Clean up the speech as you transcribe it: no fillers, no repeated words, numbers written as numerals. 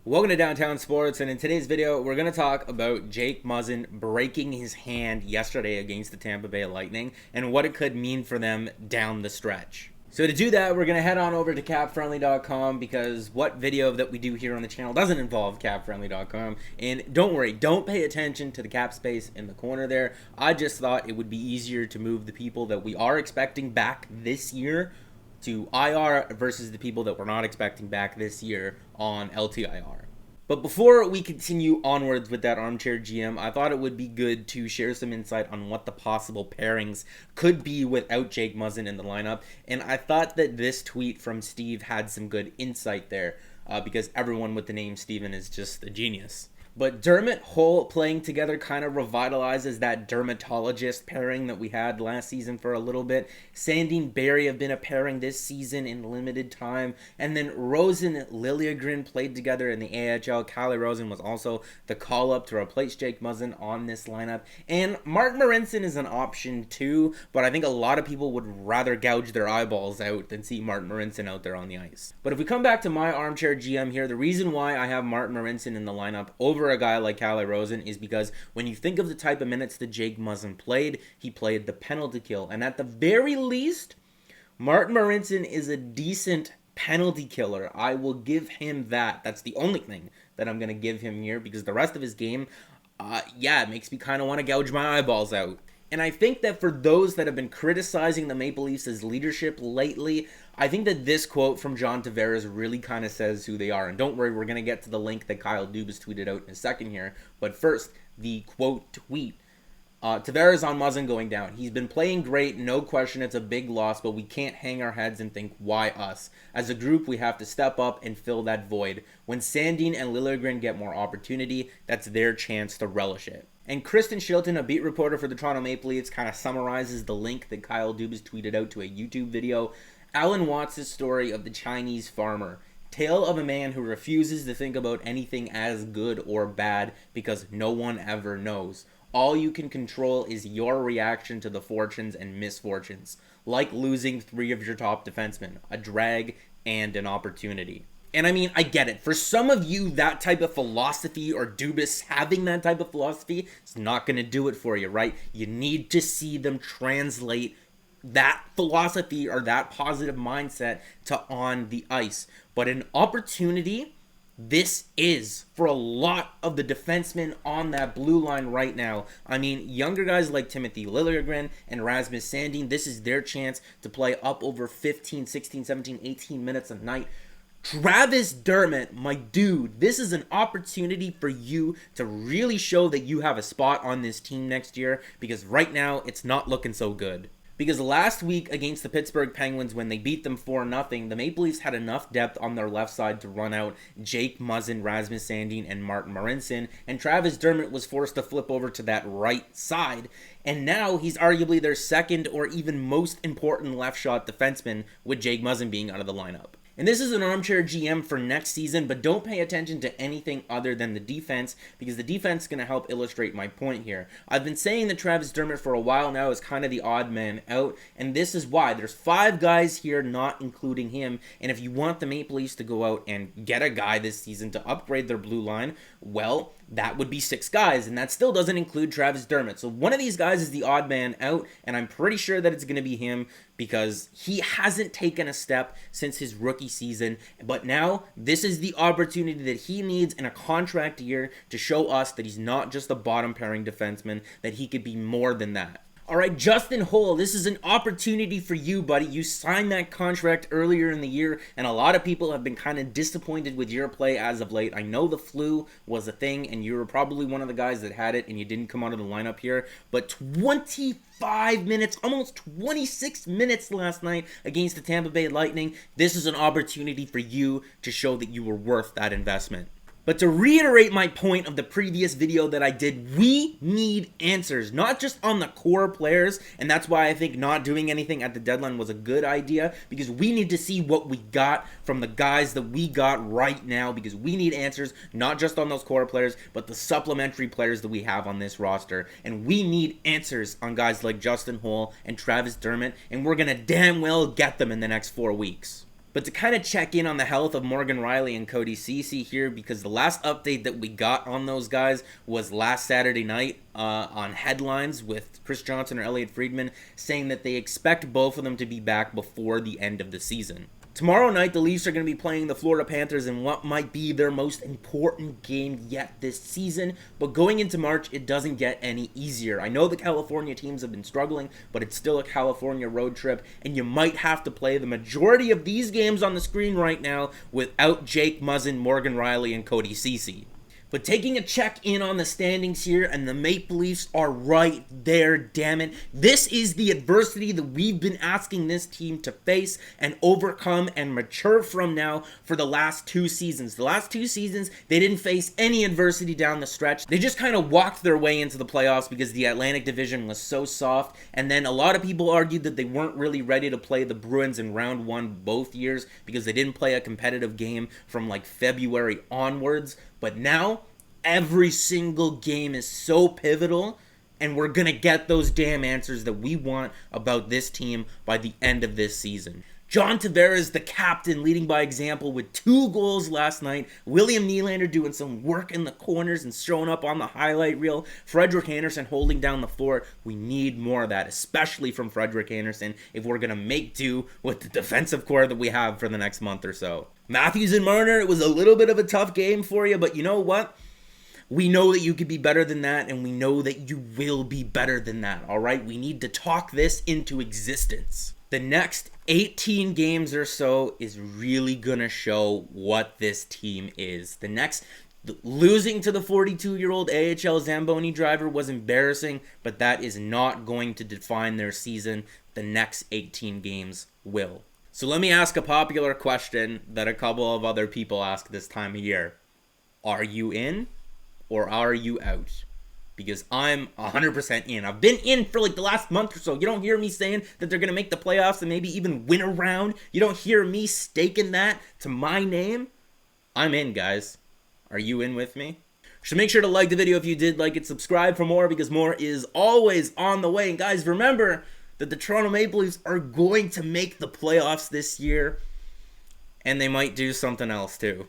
Welcome to Downtown Sports, and in today's video, we're going to talk about Jake Muzzin breaking his hand yesterday against the Tampa Bay Lightning and what it could mean for them down the stretch. So to do that, we're going to head on over to capfriendly.com because what video that we do here on the channel doesn't involve capfriendly.com. And don't worry, don't pay attention to the cap space in the corner there. I just thought it would be easier to move the people that we are expecting back this year to IR versus the people that we're not expecting back this year on LTIR. But before we continue onwards with that armchair GM, I thought it would be good to share some insight on what the possible pairings could be without Jake Muzzin in the lineup. And I thought that this tweet from Steve had some good insight there because everyone with the name Steven is just a genius. But Dermott Hull playing together kind of revitalizes that dermatologist pairing that we had last season for a little bit. Sandin Barry have been a pairing this season in limited time. And then Rosen Liljegren played together in the AHL. Calle Rosen was also the call-up to replace Jake Muzzin on this lineup. And Mark Marincin is an option too, but I think a lot of people would rather gouge their eyeballs out than see Mark Marincin out there on the ice. But if we come back to my armchair GM here, the reason why I have Mark Marincin in the lineup over a guy like Calle Rosen is because when you think of the type of minutes that Jake Muzzin played, he played the penalty kill. And at the very least, Martin Marincin is a decent penalty killer. I will give him that. That's the only thing that I'm going to give him here because the rest of his game, it makes me kind of want to gouge my eyeballs out. And I think that for those that have been criticizing the Maple Leafs' leadership lately, I think that this quote from John Tavares really kind of says who they are. And don't worry, we're going to get to the link that Kyle Dubas tweeted out in a second here. But first, the quote tweet. Tavares on Muzzin going down. He's been playing great, no question it's a big loss, but we can't hang our heads and think, why us? As a group, we have to step up and fill that void. When Sandin and Liljegren get more opportunity, that's their chance to relish it. And Kristen Shilton, a beat reporter for the Toronto Maple Leafs, kind of summarizes the link that Kyle Dubas tweeted out to a YouTube video. Alan Watts' story of the Chinese farmer. Tale of a man who refuses to think about anything as good or bad because no one ever knows. All you can control is your reaction to the fortunes and misfortunes, like losing 3 of your top defensemen, a drag and an opportunity. And I mean, I get it. For some of you, that type of philosophy or Dubas having that type of philosophy is not going to do it for you, right? You need to see them translate that philosophy or that positive mindset to on the ice. But an opportunity, this is for a lot of the defensemen on that blue line right now. I mean, younger guys like Timothy Liljegren and Rasmus Sandin, this is their chance to play up over 15, 16, 17, 18 minutes a night. Travis Dermott, my dude, this is an opportunity for you to really show that you have a spot on this team next year because right now it's not looking so good. Because last week against the Pittsburgh Penguins when they beat them 4-0, the Maple Leafs had enough depth on their left side to run out Jake Muzzin, Rasmus Sandin, and Martin Marincin, and Travis Dermott was forced to flip over to that right side, and now he's arguably their second or even most important left shot defenseman with Jake Muzzin being out of the lineup. And this is an armchair GM for next season, but don't pay attention to anything other than the defense because the defense is going to help illustrate my point here. I've been saying that Travis Dermott for a while now is kind of the odd man out, and this is why. There's 5 guys here, not including him, and if you want the Maple Leafs to go out and get a guy this season to upgrade their blue line, well, that would be 6 guys, and that still doesn't include Travis Dermott. So one of these guys is the odd man out, and I'm pretty sure that it's going to be him because he hasn't taken a step since his rookie season. But now, this is the opportunity that he needs in a contract year to show us that he's not just a bottom pairing defenseman, that he could be more than that. All right, Justin Holl, this is an opportunity for you, buddy. You signed that contract earlier in the year, and a lot of people have been kind of disappointed with your play as of late. I know the flu was a thing, and you were probably one of the guys that had it, and you didn't come out of the lineup here, but 25 minutes, almost 26 minutes last night against the Tampa Bay Lightning. This is an opportunity for you to show that you were worth that investment. But to reiterate my point of the previous video that I did, we need answers, not just on the core players, and that's why I think not doing anything at the deadline was a good idea, because we need to see what we got from the guys that we got right now, because we need answers, not just on those core players, but the supplementary players that we have on this roster, and we need answers on guys like Justin Holl and Travis Dermott, and we're going to damn well get them in the next 4 weeks. But to kind of check in on the health of Morgan Riley and Cody Ceci here, because the last update that we got on those guys was last Saturday night on headlines with Chris Johnson or Elliot Friedman saying that they expect both of them to be back before the end of the season. Tomorrow night, the Leafs are going to be playing the Florida Panthers in what might be their most important game yet this season. But going into March, it doesn't get any easier. I know the California teams have been struggling, but it's still a California road trip. And you might have to play the majority of these games on the screen right now without Jake Muzzin, Morgan Riley, and Cody Ceci. But taking a check in on the standings here, and the Maple Leafs are right there, damn it. This is the adversity that we've been asking this team to face and overcome and mature from now for the last 2 seasons. The last 2 seasons, they didn't face any adversity down the stretch. They just kind of walked their way into the playoffs because the Atlantic Division was so soft. And then a lot of people argued that they weren't really ready to play the Bruins in round 1 both years because they didn't play a competitive game from like February onwards. But now, every single game is so pivotal, and we're going to get those damn answers that we want about this team by the end of this season. John Tavares, the captain, leading by example with 2 goals last night. William Nylander doing some work in the corners and showing up on the highlight reel. Frederik Andersen holding down the floor. We need more of that, especially from Frederik Andersen, if we're going to make do with the defensive core that we have for the next month or so. Matthews and Marner, it was a little bit of a tough game for you, but you know what? We know that you could be better than that, and we know that you will be better than that, all right? We need to talk this into existence. The next 18 games or so is really going to show what this team is. Losing to the 42-year-old AHL Zamboni driver was embarrassing, but that is not going to define their season. The next 18 games will. So let me ask a popular question that a couple of other people ask this time of year. Are you in or are you out? Because I'm 100% in. I've been in for like the last month or so. You don't hear me saying that they're going to make the playoffs and maybe even win a round. You don't hear me staking that to my name. I'm in, guys. Are you in with me? So make sure to like the video if you did like it. Subscribe for more because more is always on the way. And guys, remember that the Toronto Maple Leafs are going to make the playoffs this year. And they might do something else too.